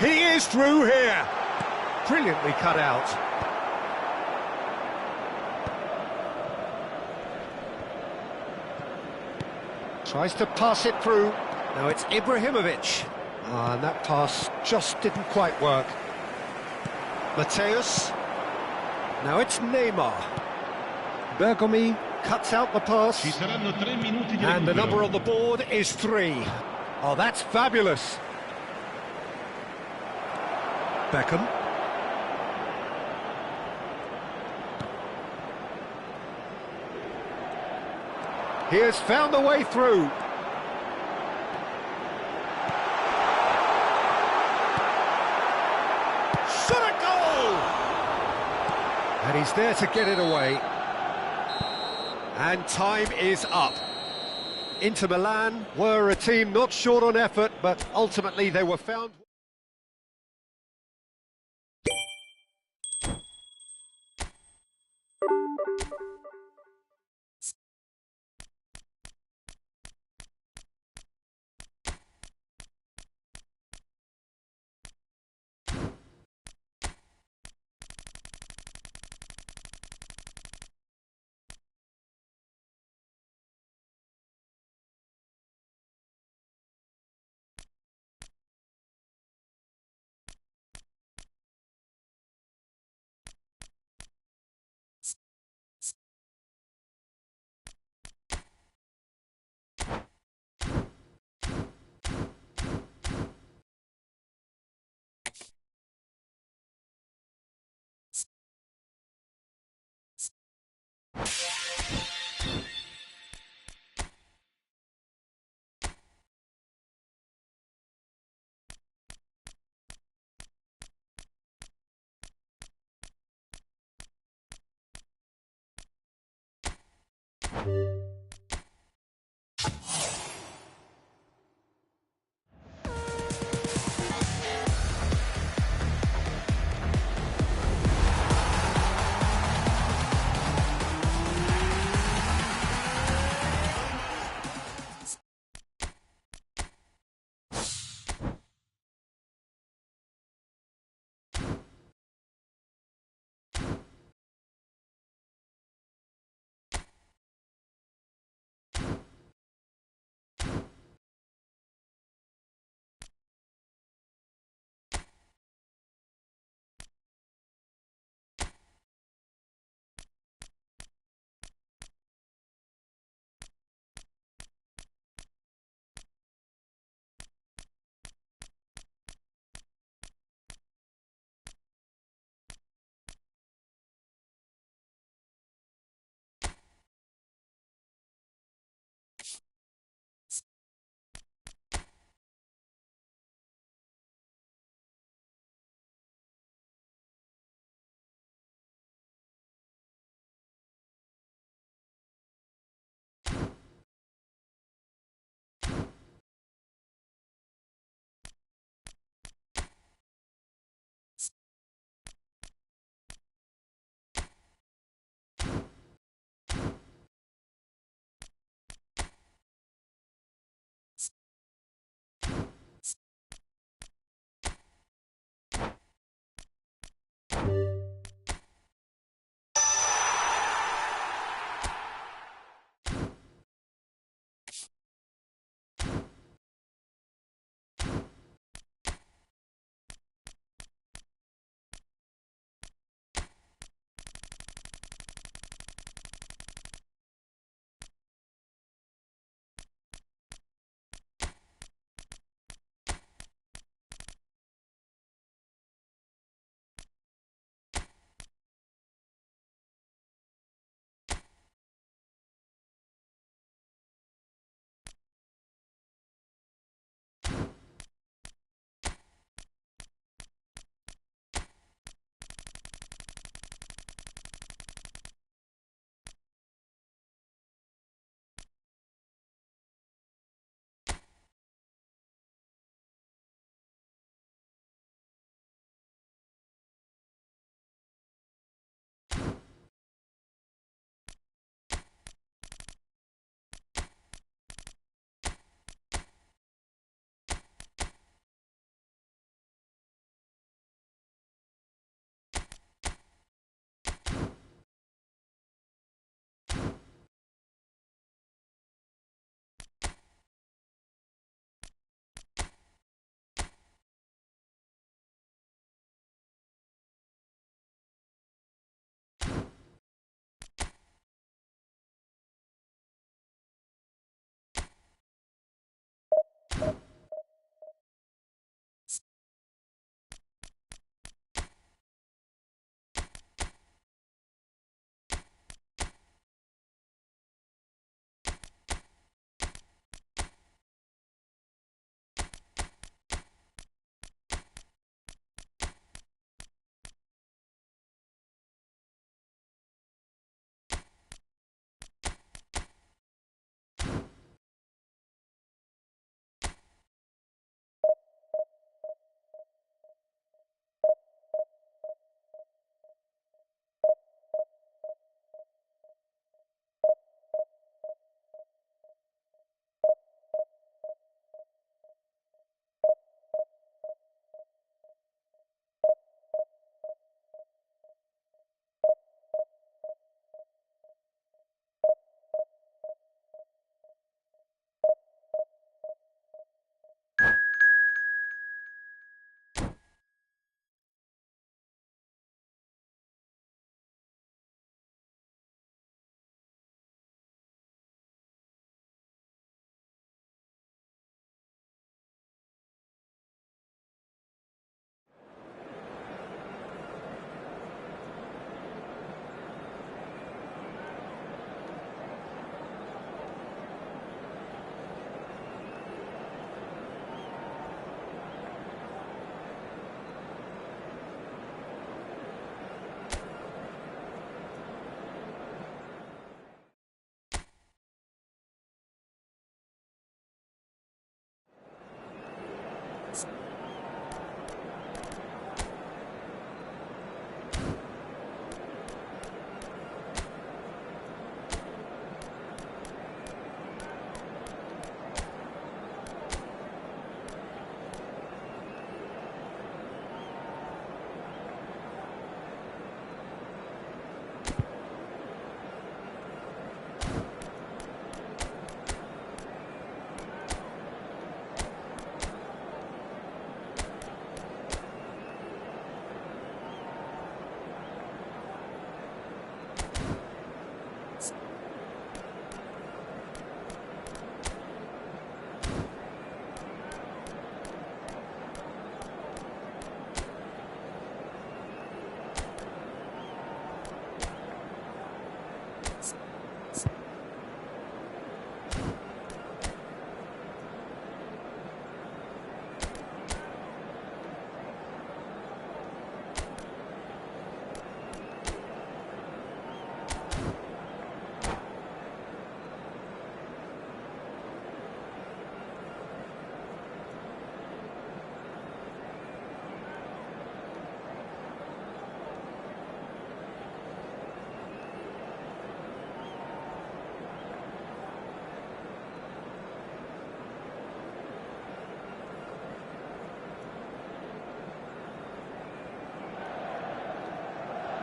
He is through here. Brilliantly cut out. Tries to pass it through. Now it's Ibrahimovic. And that pass just didn't quite work. Mateus. Now it's Neymar. Bergomi cuts out the pass. Ci saranno 3 minuti di And the recupero. number on the board is 3. Oh, that's fabulous. Beckham. He has found a way through. Shot a goal! And he's there to get it away. And time is up. Inter Milan were a team not short on effort, but ultimately they were found...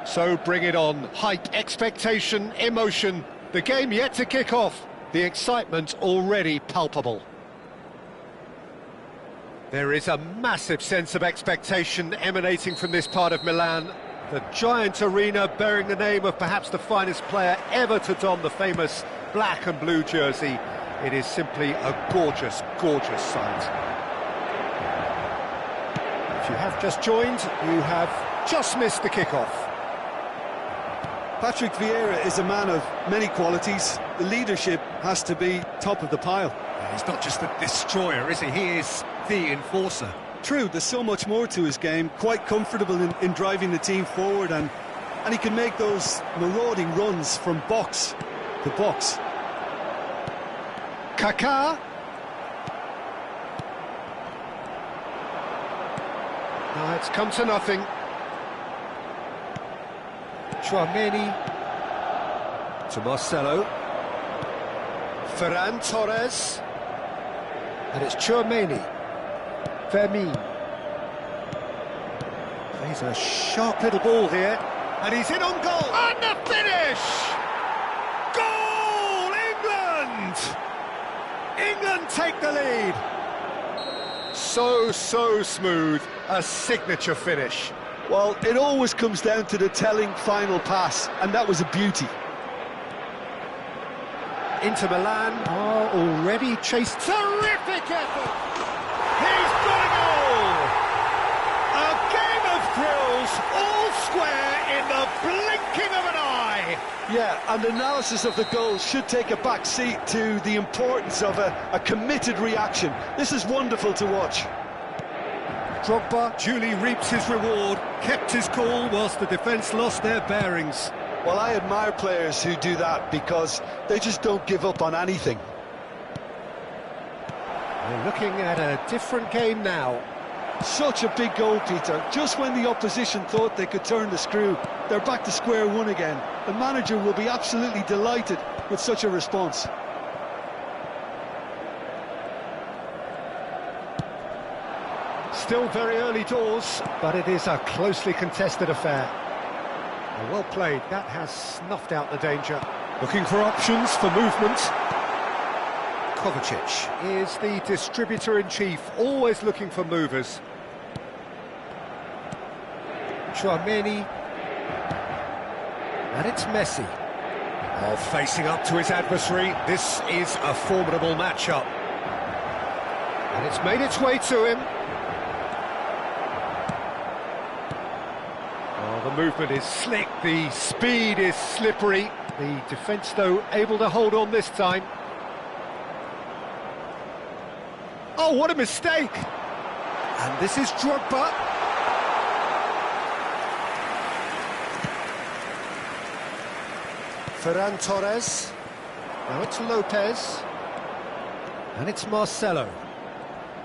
So bring it on. Hype, expectation, emotion. The game yet to kick off. The excitement already palpable. There is a massive sense of expectation emanating from this part of Milan. The giant arena bearing the name of perhaps the finest player ever to don the famous black and blue jersey. It is simply a gorgeous, gorgeous sight. If you have just joined, you have just missed the kickoff. Patrick Vieira is a man of many qualities. The leadership has to be top of the pile. He's not just a destroyer, is he? He is the enforcer. True, there's so much more to his game, quite comfortable in driving the team forward, and he can make those marauding runs from box to box. Kaká. Now it's come to nothing. Tchouaméni to Marcelo. Ferran Torres. And it's Tchouaméni. Fermin. Plays a sharp little ball here. And he's in on goal. And the finish! Goal! England! England take the lead. So smooth. A signature finish. Well, it always comes down to the telling final pass, and that was a beauty. Inter Milan are already chased. Terrific effort! He's got a goal! A game of thrills, all square in the blinking of an eye! Yeah, and analysis of the goal should take a back seat to the importance of a committed reaction. This is wonderful to watch. Drogba duly reaps his reward, kept his cool whilst the defence lost their bearings. Well, I admire players who do that because they just don't give up on anything. We're looking at a different game now. Such a big goal, Peter. Just when the opposition thought they could turn the screw, they're back to square one again. The manager will be absolutely delighted with such a response. Still very early doors, but it is a closely contested affair. Well played, that has snuffed out the danger. Looking for options for movement. Kovacic is the distributor-in-chief, always looking for movers. Tchouaméni. And it's Messi. Oh, facing up to his adversary. This is a formidable matchup. And it's made its way to him. The movement is slick, the speed is slippery. The defence, though, able to hold on this time. Oh, what a mistake! And this is Drogba. Ferran Torres. Now it's Lopez. And it's Marcelo.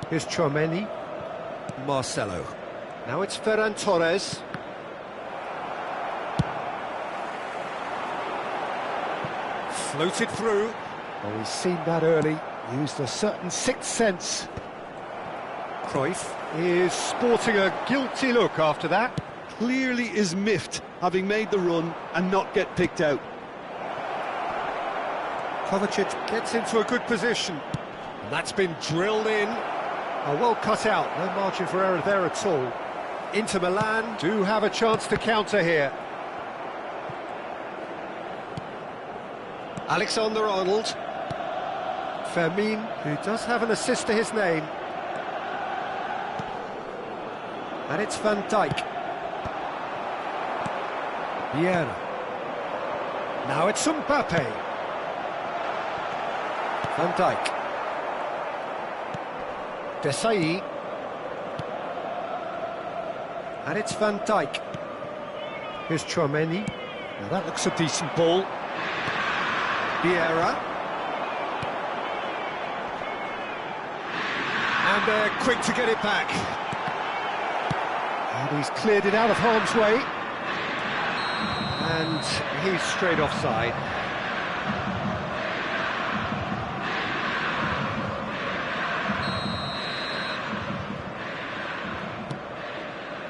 Here's Tchouaméni. Marcelo. Now it's Ferran Torres. Floated through. Oh, he's seen that early. Used a certain sixth sense. Cruyff is sporting a guilty look after that. Clearly is miffed, having made the run and not get picked out. Kovacic gets into a good position. And that's been drilled in. Oh, well cut out. No margin for error there at all. Inter Milan do have a chance to counter here. Alexander-Arnold. Fermin, who does have an assist to his name. And it's Van Dijk. Vieira. Now it's Mbappe. Van Dijk. Desai. And it's Van Dijk. Here's Tchouaméni. Now that looks a decent ball. Vieira. And they're quick to get it back. And he's cleared it out of harm's way. And he's straight offside.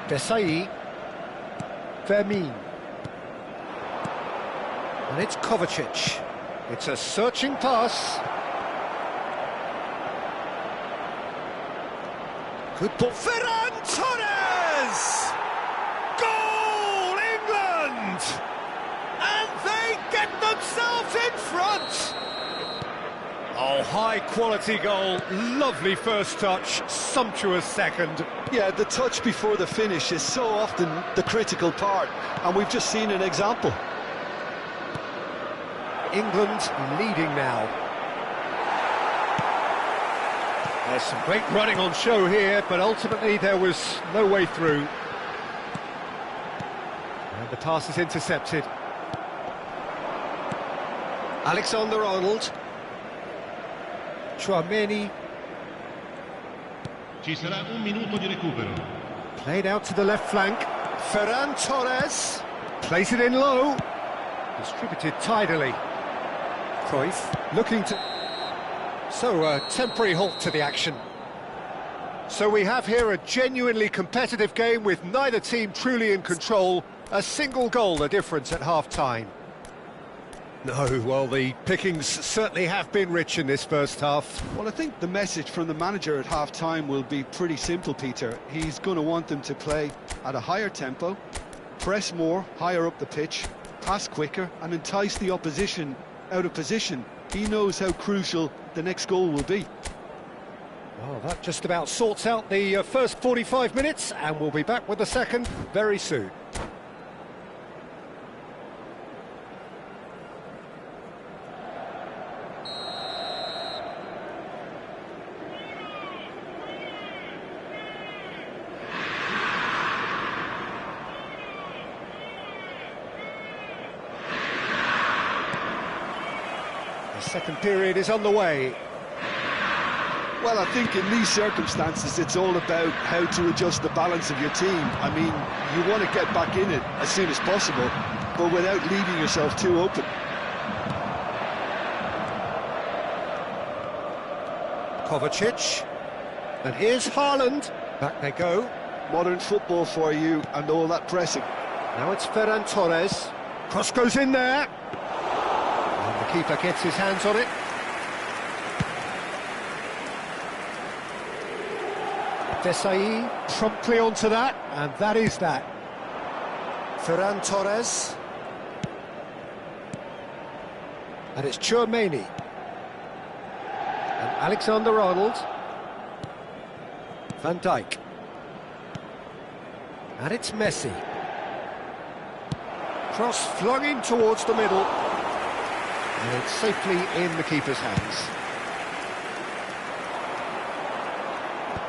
Desai. Fermin. And it's Kovacic. It's a searching pass. Good ball. Ferran Torres! Goal, England! And they get themselves in front! Oh, high-quality goal. Lovely first touch, sumptuous second. Yeah, the touch before the finish is so often the critical part, and we've just seen an example. England leading now. There's some great running on show here, but ultimately there was no way through. And the pass is intercepted. Alexander-Arnold. Tchouaméni. Ci sarà un minuto di recupero. Played out to the left flank. Ferran Torres. Plays it in low. Distributed tidily. Cruyff looking to... So, a temporary halt to the action. So we have here a genuinely competitive game with neither team truly in control. A single goal the difference at half-time. No, well, the pickings certainly have been rich in this first half. Well, I think the message from the manager at half-time will be pretty simple, Peter. He's going to want them to play at a higher tempo, press more, higher up the pitch, pass quicker, and entice the opposition out of position. He knows how crucial the next goal will be. Well, that just about sorts out the first 45 minutes, and we'll be back with the second very soon. The second period is on the way. Well, I think in these circumstances, it's all about how to adjust the balance of your team. I mean, you want to get back in it as soon as possible, but without leaving yourself too open. Kovacic. And here's Haaland. Back they go. Modern football for you and all that pressing. Now it's Ferran Torres. Cross goes in there. And the keeper gets his hands on it. Desai promptly onto that, and that is that. Ferran Torres. And it's Tchouaméni. And Alexander-Arnold. Van Dijk. And it's Messi. Cross flung in towards the middle. And it's safely in the keeper's hands.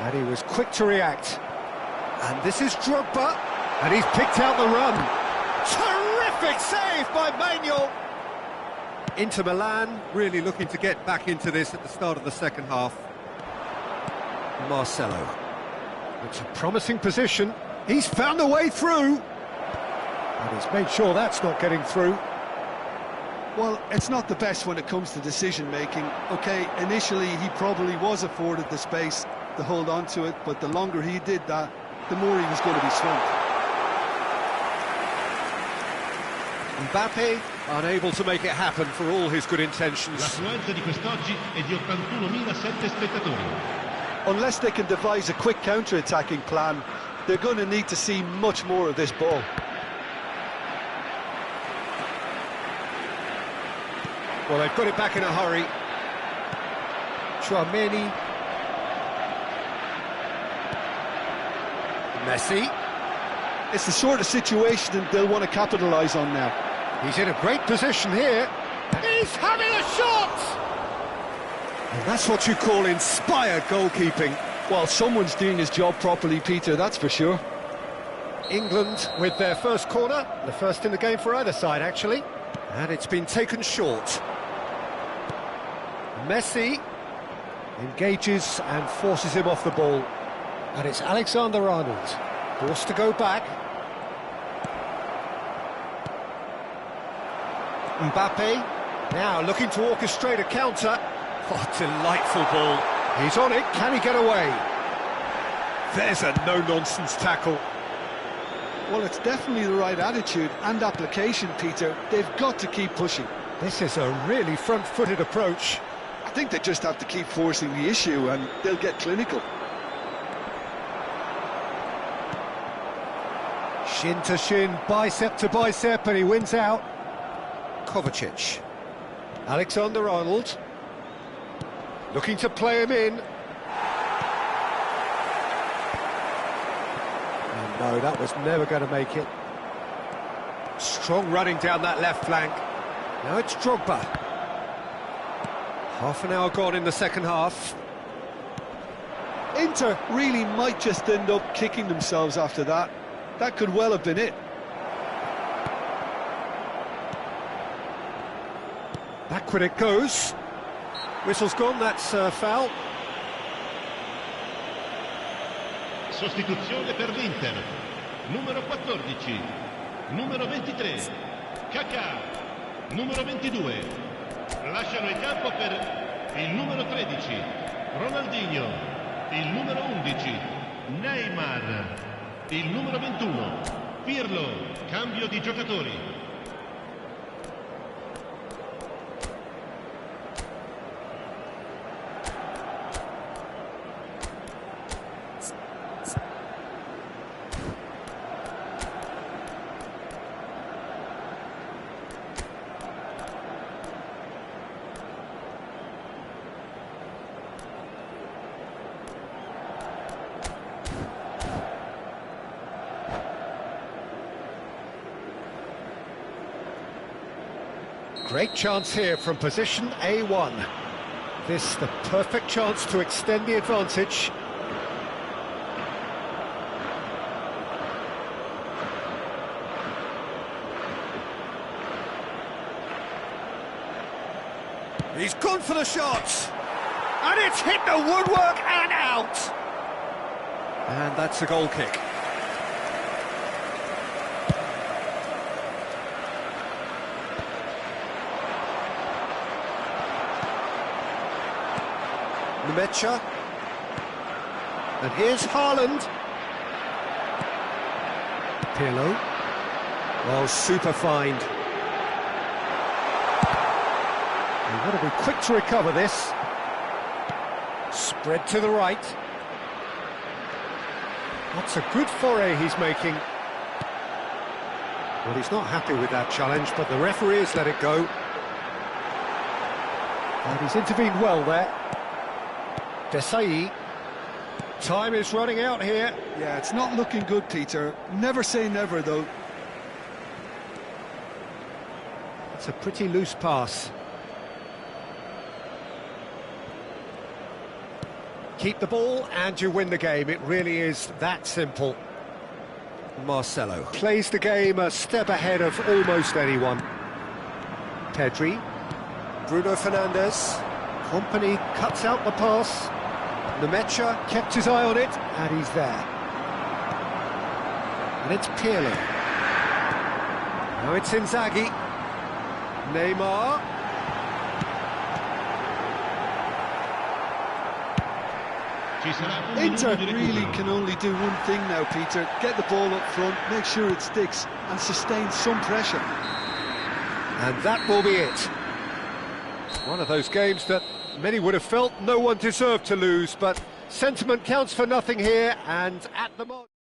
And he was quick to react. And this is Drogba. And he's picked out the run. Terrific save by Manuel. Inter Milan really looking to get back into this at the start of the second half. Marcelo. It's a promising position. He's found a way through. And he's made sure that's not getting through. Well, it's not the best when it comes to decision-making. OK, initially he probably was afforded the space to hold on to it, but the longer he did that, the more he was going to be swamped. Mbappe unable to make it happen for all his good intentions. L'affluenza di quest'oggi è di 81.007 spettatori. Unless they can devise a quick counter-attacking plan, they're going to need to see much more of this ball. Well, they've got it back in a hurry. Tchouaméni. Messi. It's the sort of situation that they'll want to capitalise on now. He's in a great position here. He's having a shot! And that's what you call inspired goalkeeping. Well, someone's doing his job properly, Peter, that's for sure. England with their first corner, the first in the game for either side, actually. And it's been taken short. Messi engages and forces him off the ball. And it's Alexander-Arnold, forced to go back. Mbappe, now looking to orchestrate a counter. Oh, delightful ball. He's on it, can he get away? There's a no-nonsense tackle. Well, it's definitely the right attitude and application, Peter. They've got to keep pushing. This is a really front-footed approach. I think they just have to keep forcing the issue and they'll get clinical. Shin to shin, bicep to bicep, and he wins out. Kovacic. Alexander-Arnold. Looking to play him in. Oh, no, that was never going to make it. Strong running down that left flank. Now it's Drogba. Half an hour gone in the second half. Inter really might just end up kicking themselves after that. That could well have been it. Backward it goes. Whistle's gone, that's foul. Sostituzione per l'Inter. Numero 14, numero 23, Kaká, numero 22. Lasciano il campo per il numero 13, Ronaldinho, il numero 11, Neymar, il numero 21, Pirlo. Cambio di giocatori. Great chance here from position A1. This the perfect chance to extend the advantage. He's gone for the shot. And it's hit the woodwork and out. And that's a goal kick. Nemecha. And here's Haaland. Pirlo. Oh, super find. You've got to be quick to recover this. Spread to the right. That's a good foray he's making. Well, he's not happy with that challenge, but the referee has let it go. And he's intervened well there. Desai. Time is running out here. Yeah, it's not looking good, Peter. Never say never, though. It's a pretty loose pass. Keep the ball and you win the game. It really is that simple. Marcelo plays the game a step ahead of almost anyone. Pedri. Bruno Fernandes. Company cuts out the pass. Nemecha kept his eye on it, and he's there. And it's Pirlo. Now it's Inzaghi. Neymar. Inter really can only do one thing now, Peter. Get the ball up front, make sure it sticks, and sustain some pressure. And that will be it. One of those games that many would have felt no one deserved to lose, but sentiment counts for nothing here, and at the moment...